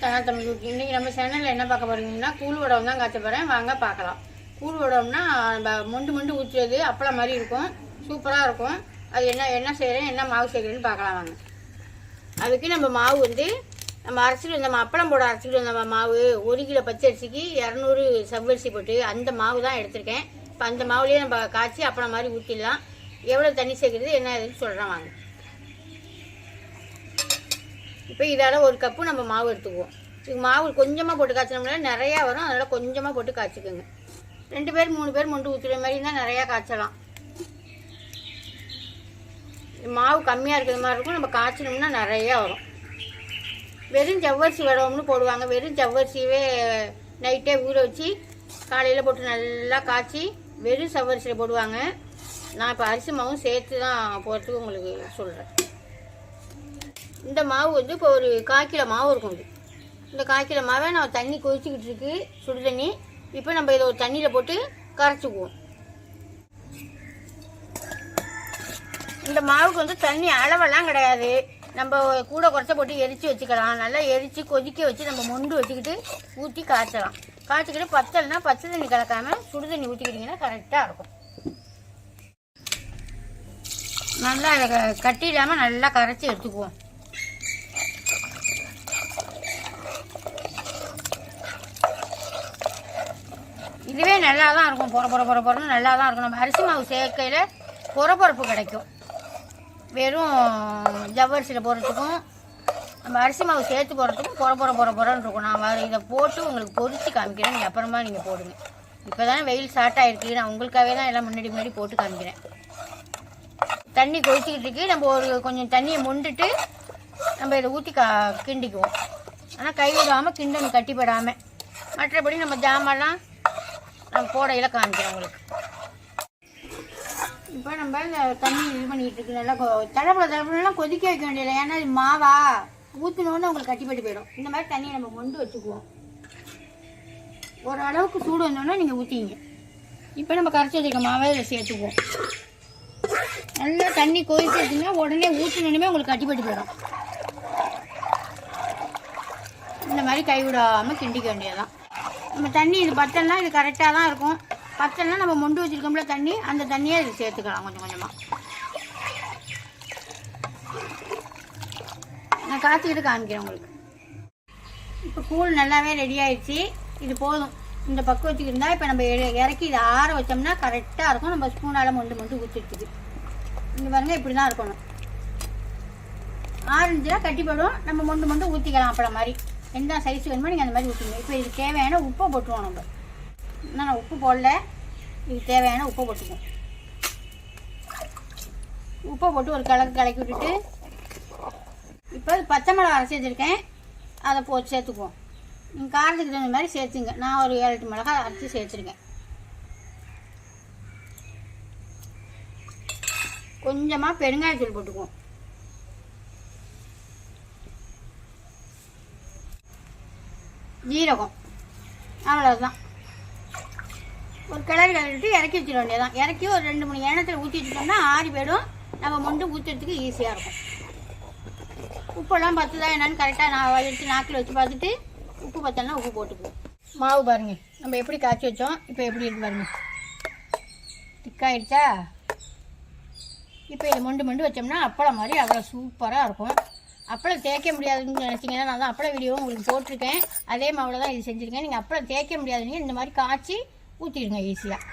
தனா Tamil cooking. இன்றைக்கி நம்ம சேனலில் என்ன பார்க்க போகிறீங்கன்னா கூழ் வடகம் தான் காய்ச்ச போகிறேன். வாங்க பார்க்கலாம். கூழ் வடகம்னா நம்ம மொண்டு ஊற்றுறது அப்பளம் மாதிரி இருக்கும், சூப்பராக இருக்கும். அது என்ன செய்கிறேன், என்ன மாவு செய்கிறேன்னு பார்க்கலாம் வாங்க. அதுக்கு நம்ம மாவு வந்து நம்ம அரைச்சிட்டு வந்த அப்பளம் போட அரைச்சிட்டு வந்த மாவு 1 கிலோ பச்சரிசிக்கு 200 செவ்வரிசி போட்டு அந்த மாவு தான் எடுத்திருக்கேன். இப்போ அந்த மாவுலேயே நம்ம காய்ச்சி அப்பளம் மாதிரி ஊற்றிடலாம். எவ்வளோ தண்ணி சேர்க்குறது என்ன இதுன்னு சொல்கிறேன் வாங்க. இப்போ இதால் 1 கப்பு நம்ம மாவு எடுத்துக்குவோம். இது மாவு கொஞ்சமாக போட்டு காய்ச்சினோம்னா நிறையா வரும், அதனால் கொஞ்சமாக போட்டு காய்ச்சிக்கோங்க. 2 பேர் 3 பேர் மொண்டு ஊற்றுற மாதிரி இருந்தால் நிறையா காய்ச்சலாம். மாவு கம்மியாக இருக்கிற மாதிரி இருக்கும், நம்ம காய்ச்சினோம்னா நிறையா வரும். வெறும் ஜவ்வரிசி வடகம்னு போடுவாங்க. வெறும் ஜவ்வரிசியவே நைட்டே ஊற வச்சு காலையில் போட்டு நல்லா காய்ச்சி வெறும் ஜவ்வரிசியில் போடுவாங்க. நான் இப்போ அரிசி மாவும் சேர்த்து தான் போகிறதுக்கு உங்களுக்கு சொல்கிறேன். இந்த மாவு வந்து இப்போ ஒரு 1/4 கிலோ மாவு இருக்கும். இந்த 1/4 கிலோ மாவை நம்ம தண்ணி கொதிச்சுக்கிட்டு இருக்கு, சுடு தண்ணி. இப்போ நம்ம இதை ஒரு தண்ணியில் போட்டு கரைச்சிக்குவோம். இந்த மாவுக்கு வந்து தண்ணி அளவெல்லாம் கிடையாது, நம்ம கூட குறைச்ச போட்டு எரித்து வச்சுக்கலாம். நல்லா எரித்து கொதிக்க வச்சு நம்ம மொண்டு வச்சுக்கிட்டு ஊற்றி காய்ச்சலாம். காய்ச்சிக்கிட்டு பச்சைன்னா பச்சை தண்ணி கலக்காமல் சுடு தண்ணி ஊற்றிக்கிட்டிங்கன்னா கரெக்டாக இருக்கும். நல்லா கட்டி இல்லாமல் நல்லா கரைச்சி எடுத்துக்குவோம். இதுவே நல்லா தான் இருக்கும், பொறன்னு நல்லா தான் இருக்கும். நம்ம அரிசி மாவு சேர்க்கையில் பொறப்பு கிடைக்கும். வெறும் ஜவ்வரிசியில் போடுறதுக்கும் நம்ம அரிசி மாவு சேர்த்து போடுறதுக்கும் பொறன்னு இருக்கும். நான் இதை போட்டு உங்களுக்கு பொரித்து காமிக்கிறேன், நீங்கள் அப்புறமா நீங்கள் போடுங்க. இப்போ தானே வெயில் ஸ்டார்ட் ஆகிருக்கு, நான் உங்களுக்காகவே தான் எல்லாம் முன்னாடி போட்டு காமிக்கிறேன். தண்ணி கொதிச்சுக்கிட்டு இருக்கு. நம்ம கொஞ்சம் தண்ணியை மொண்டுட்டு நம்ம இதை ஊற்றி கிண்டிக்குவோம். ஆனால் கை விடாமல் கிண்டணும், கட்டிப்படாமல். மற்றபடி நம்ம ஜாமெல்லாம் நம்ம போடையில் காமிக்கிறோம் உங்களுக்கு. இப்போ நம்ம இந்த தண்ணி இது பண்ணிக்கிட்டு இருக்கு. நல்லா தடப்பெல்லாம் கொதிக்க வைக்க வேண்டியதில்லை, ஏன்னா இது மாவா ஊற்றினோன்னு உங்களுக்கு கட்டிப்பட்டு போயிடும். இந்த மாதிரி தண்ணியை நம்ம மொண்டு வச்சுக்குவோம். ஓரளவுக்கு சூடு வந்தோன்னா நீங்கள் ஊற்றிங்க. இப்போ நம்ம கரைச்சி வச்சுருக்க மாவை இதில் சேர்த்துக்குவோம். நல்லா தண்ணி கொதிச்சு வச்சுன்னா உடனே ஊற்றினோடனே உங்களுக்கு கட்டிப்பட்டு போயிடும். இந்த மாதிரி கைவிடாமல் கிண்டிக்க வேண்டியதான். நம்ம தண்ணி இது பத்தல்னா இது கரெக்டாக தான் இருக்கும். பத்தல்னா நம்ம மொண்டு வச்சுருக்கோம்ல தண்ணி, அந்த தண்ணியை இது சேர்த்துக்கலாம் கொஞ்சம் கொஞ்சமாக. நான் காய்ச்சிக்கிட்டு காமிக்கிறேன் உங்களுக்கு. இப்போ கூழ் நல்லாவே ரெடி ஆயிடுச்சு. இது போதும், இந்த பக்குவத்துக்கு இருந்தால் இப்போ நம்ம இறக்கி இதை ஆற வச்சோம்னா கரெக்டாக இருக்கும். நம்ம ஸ்பூனால் மொண்டு ஊற்றிடுது. இங்கே பாருங்க, இப்படி தான் இருக்கணும். ஆரஞ்சுனா கட்டிப்படும், நம்ம மொண்டு ஊற்றிக்கலாம். அப்பளம் மாதிரி எந்த சைஸ் வேணுமோ நீங்கள் அந்த மாதிரி ஊற்றிங்க. இப்போ இதுக்கு தேவையான உப்பை போட்டுருவோம். நம்ம இன்னும் நான் உப்பு போடல, இதுக்கு தேவையான உப்பை போட்டுக்குவோம். உப்பை போட்டு ஒரு கலக்கி விட்டுட்டு இப்போ பச்சை மிளகா அரைச்சி வச்சுருக்கேன், அதை போட்டு சேர்த்துக்குவோம். நீங்கள் காரத்துக்கு தகுந்த மாதிரி சேர்த்துங்க. நான் ஒரு 7-8 மிளகா அரைச்சி சேர்த்துருக்கேன். கொஞ்சமாக பெருங்காயத்தூள் போட்டுக்குவோம். ஜீரகம், அவ்வளோதான். ஒரு கிளறிட்டு இறக்கி வச்சிட வேண்டியதான். இறக்கி ஒரு 2-3 எண்ணத்தில் ஊற்றி வச்சுட்டோம்னா ஆறி போயிடும். நம்ம மொண்டு ஊற்றுறதுக்கு ஈஸியாக இருக்கும். உப்பெல்லாம் பத்துதான் என்னன்னு கரெக்டாக நான் எடுத்து நாக்கில் வச்சு பார்த்துட்டு உப்பு பத்தலைன்னா உப்பு போட்டுக்குவோம். மாவு பாருங்கள், நம்ம எப்படி காய்ச்சி வச்சோம், இப்போ எப்படி இருக்கு பாருங்கள், திக்காயிடுச்சா. இப்போ இதை மொண்டு வச்சோம்னா அப்பளம் மாதிரி அவ்வளோ சூப்பராக இருக்கும். அப்பளம் தேய்க்க முடியாதுன்னு நினச்சிங்கன்னா நான் தான் அப்பளம் வீடியோவும் உங்களுக்கு போட்டிருக்கேன். அதே மாவில் தான் இது செஞ்சுருக்கேன். நீங்கள் அப்பளம் தேய்க்க முடியாதுன்னு இந்த மாதிரி காய்ச்சி ஊற்றிடுங்க ஈஸியாக.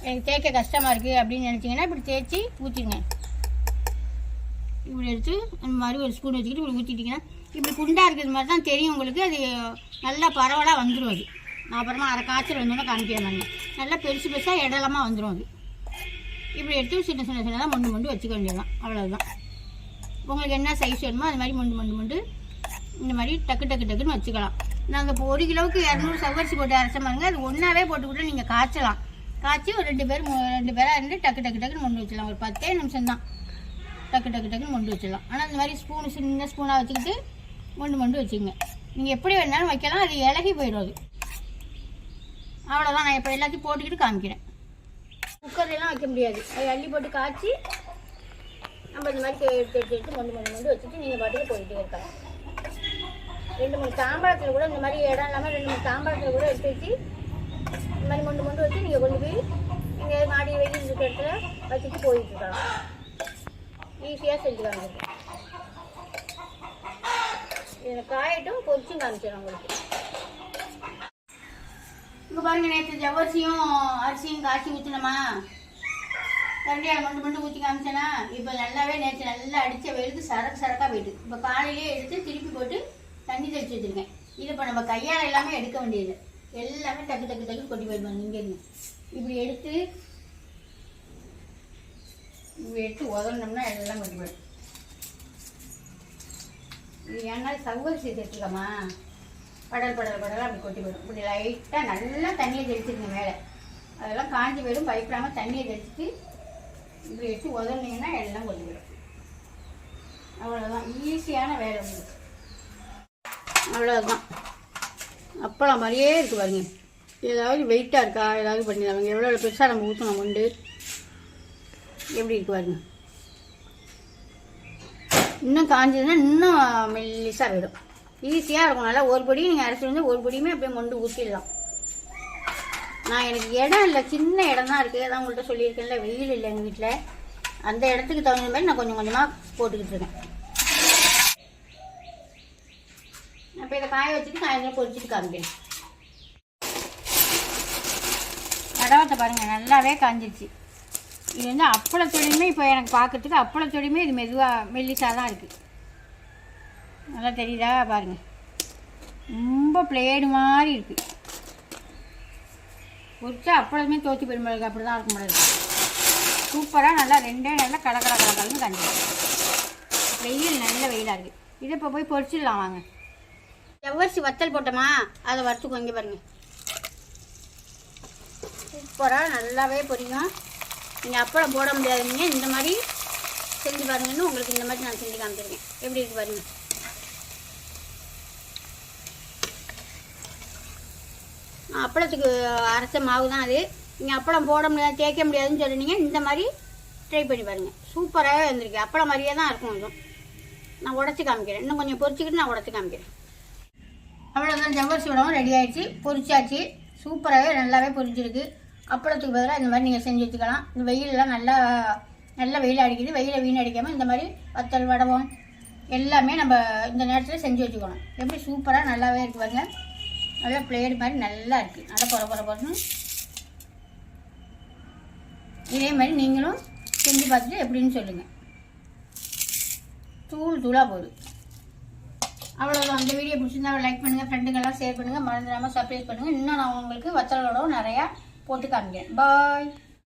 எனக்கு தேய்க்க கஷ்டமாக இருக்குது அப்படின்னு நினச்சிங்கன்னா இப்படி தேய்ச்சி ஊற்றிடுங்க. இப்படி எடுத்து அந்த மாதிரி ஒரு ஸ்பூன் வச்சுக்கிட்டு இப்படி ஊற்றிட்டிங்கன்னா இப்படி குண்டாக இருக்கிறது மாதிரி தான் தெரியும் உங்களுக்கு. அது நல்லா பரவலாக வந்துடும். அது நான் அப்புறமா அரை காய்ச்சல் வந்தோன்னே காமிக்கிறேன். நாங்கள் நல்லா பெருசாக இடலமாக வந்துடும். அது இப்படி எடுத்து சின்னதாக மொண்டு வச்சுக்க வேண்டியதான். அவ்வளோதான். உங்களுக்கு என்ன சைஸ் வேணுமோ அது மாதிரி மொண்டு இந்த மாதிரி டக்குன்னு வச்சுக்கலாம். நாங்கள் இப்போ 1 கிலோவுக்கு 200 செவ்வரிசி போட்டு அரைச்ச மாதிரிங்க. அது ஒன்றாவே போட்டுக்கிட்டு நீங்கள் காய்ச்சலாம். காய்ச்சி ஒரு 2 பேராக இருந்து டக்குன்னு மொண்டு வச்சிடலாம். ஒரு 10 நிமிஷம் தான் டக்குன்னு மொண்டு வச்சிடலாம். ஆனால் இந்த மாதிரி சின்ன ஸ்பூனாக வச்சுக்கிட்டு மொண்டு வச்சுக்கோங்க. நீங்கள் எப்படி வேணாலும் வைக்கலாம், அது இலகி போயிடும். அது அவ்வளோதான். நான் இப்போ எல்லாத்தையும் போட்டுக்கிட்டு காமிக்கிறேன். குக்கர்லாம் வைக்க முடியாது, அது அள்ளி போட்டு காய்ச்சி நம்ம இந்த மாதிரி எடுத்து மொண்டு வச்சுட்டு நீங்கள் பாட்டுக்கு போயிட்டே இருக்கலாம். 2-3 தாம்பாளத்தில் கூட இந்த மாதிரி இடம் இல்லாமல் 2-3 தாம்பாளத்தில் கூட எடுத்து வச்சு இந்த மாதிரி மொண்டு வச்சு நீங்கள் கொண்டு போய் நீங்கள் மாடி வெயில் இருக்கிற இடத்துல வச்சுட்டு போயிட்டு இருக்கலாம். ஈஸியாக செஞ்சுக்காங்க. இதில் காயட்டும் பொரிச்சும் காமிச்சிடும் உங்களுக்கு. இங்கே பாருங்கள், நேற்று ஜவ்வரிசியும் அரிசியும் காய்ச்சி ஊற்றினோமா, கரண்டியாக மொண்டு ஊற்றி காமிச்சேன்னா இப்போ நல்லாவே நேற்று நல்லா அடித்த வெயிலுக்கு சரக்காக போயிட்டு இப்போ காலையிலே எடுத்து திருப்பி போட்டு தண்ணி தெளிச்சு வச்சுருக்கேன். இது இப்போ நம்ம கையால் எல்லாமே எடுக்க வேண்டியது, எல்லாமே டக்கு கொட்டி போயிடுவாங்க. இங்கேருந்து இப்படி எடுத்து உதறினோம்னா எல்லாம் கொட்டி போயிடும். இது ஏன்னா சவ்வரிசி சேர்த்துக்கலாமா, படல் அப்படி கொட்டி போயிடும். இப்படி லைட்டாக நல்லா தண்ணியை தெளிச்சிருங்க மேலே, அதெல்லாம் காஞ்சி போயிடும். பயப்படாமல் தண்ணியை தெளிச்சுட்டு இப்படி எடுத்து உதறினீங்கன்னா எல்லாம் கொட்டி போயிடும். அவ்வளோதான், ஈஸியான வேலை உங்களுக்கு. அவ்வளோதான், அப்பளம் மாதிரியே இருக்குது பாருங்க. ஏதாவது வெயிட்டாக இருக்கா, ஏதாவது பண்ணிடுவாங்க. எவ்வளோ பெருசாக நம்ம ஊற்றணும் உண்டு, எப்படி இருக்கு பாருங்க. இன்னும் காஞ்சதுன்னா இன்னும் மெல்லிசாக போயிடும். ஈஸியாக இருக்கும். நல்லா ஒரு பொடி நீங்கள் அரைச்சி வந்து ஒரு பொடியுமே அப்படியே மொண்டு ஊற்றிடலாம். நான் எனக்கு இடம் இல்லை, சின்ன இடம் தான் இருக்குது. அதான் உங்கள்கிட்ட சொல்லியிருக்கேன்ல, வெயில் இல்லை எங்கள் வீட்டில். அந்த இடத்துக்கு தகுந்த மாதிரி நான் கொஞ்சம் கொஞ்சமாக போட்டுக்கிட்டு இருக்கேன். இப்போ இதை காய வச்சுட்டு சாயந்தரம் பொரிச்சிட்டு காமிக்கிறேன். கடவத்தை பாருங்கள், நல்லாவே காஞ்சிருச்சு. இது வந்து அப்பளத்தொடியுமே இப்போ எனக்கு பார்க்கறதுக்கு அப்பளத்தொடியுமே இது மெதுவாக மெல்லிசாக தான் இருக்குது. நல்லா தெரியுதா பாருங்கள், ரொம்ப பிளேடு மாதிரி இருக்குது. பொரிச்சா அப்பளமே தோற்றி போயிடும்போது அப்படி தான் இருக்கும் முடியாது. சூப்பராக நல்லா 2 நல்லா கலக்கலன்னு காஞ்சிடும். வெயில் நல்ல வெயிலாக இருக்குது. இதை இப்போ போய் பொரிச்சிடலாம் வாங்க. ஜவ்வரிசி வத்தல் போட்டோமா, அதை வறுத்துக்கோ. இங்கே பாருங்கள், சூப்பராக நல்லாவே பொரியும். நீங்கள் அப்பளம் போட முடியாதுங்க, இந்த மாதிரி செஞ்சு பாருங்கன்னு உங்களுக்கு இந்த மாதிரி நான் செஞ்சு காமிச்சிருக்கேன். எப்படி இருக்கு பாருங்கள். அப்பளத்துக்கு அரைச்ச மாவு தான் அது. நீங்கள் அப்பளம் போட முடியாது, தேய்க்க முடியாதுன்னு சொல்லினீங்க, இந்த மாதிரி ட்ரை பண்ணி பாருங்கள். சூப்பராகவே வந்திருக்கு. அப்பளம் மாதிரியே தான் இருக்கும். கொஞ்சம் நான் உடச்சி காமிக்கிறேன், இன்னும் கொஞ்சம் பொரிச்சிக்கிட்டு நான் உடச்சி காமிக்கிறேன். அவ்வளோதான், ஜவ்வரிசி உடவும் ரெடி ஆகிடுச்சு, பொரிச்சாச்சு. சூப்பராகவே நல்லாவே பொரிச்சிருக்கு. அப்பளத்துக்கு பதிலாக இந்த மாதிரி நீங்கள் செஞ்சு வச்சுக்கலாம். இந்த வெயிலெலாம் நல்லா வெயில் அடிக்குது. வெயிலை வீண் அடிக்காமல் இந்த மாதிரி வத்தல் வடவம் எல்லாமே நம்ம இந்த நேரத்தில் செஞ்சு வச்சுக்கணும். எப்படி சூப்பராக நல்லாவே இருக்கு பாருங்க. நல்லா பிளேடு மாதிரி நல்லா இருக்குது. நல்லா பொறன்னு இதே மாதிரி நீங்களும் செஞ்சு பார்த்துட்டு எப்படின்னு சொல்லுங்கள். தூளாக போகுது. அவ்வளோதான். அந்த வீடியோ பிடிச்சிருந்தா லைக் பண்ணுங்கள், ஃப்ரெண்டுங்கெல்லாம் ஷேர் பண்ணுங்கள், மறந்துடாமல் சப்ஸ்கிரைப் பண்ணுங்கள். இன்னும் நான் உங்களுக்கு வத்தலோட நிறையா போட்டு காமிக்கிறேன். பாய்.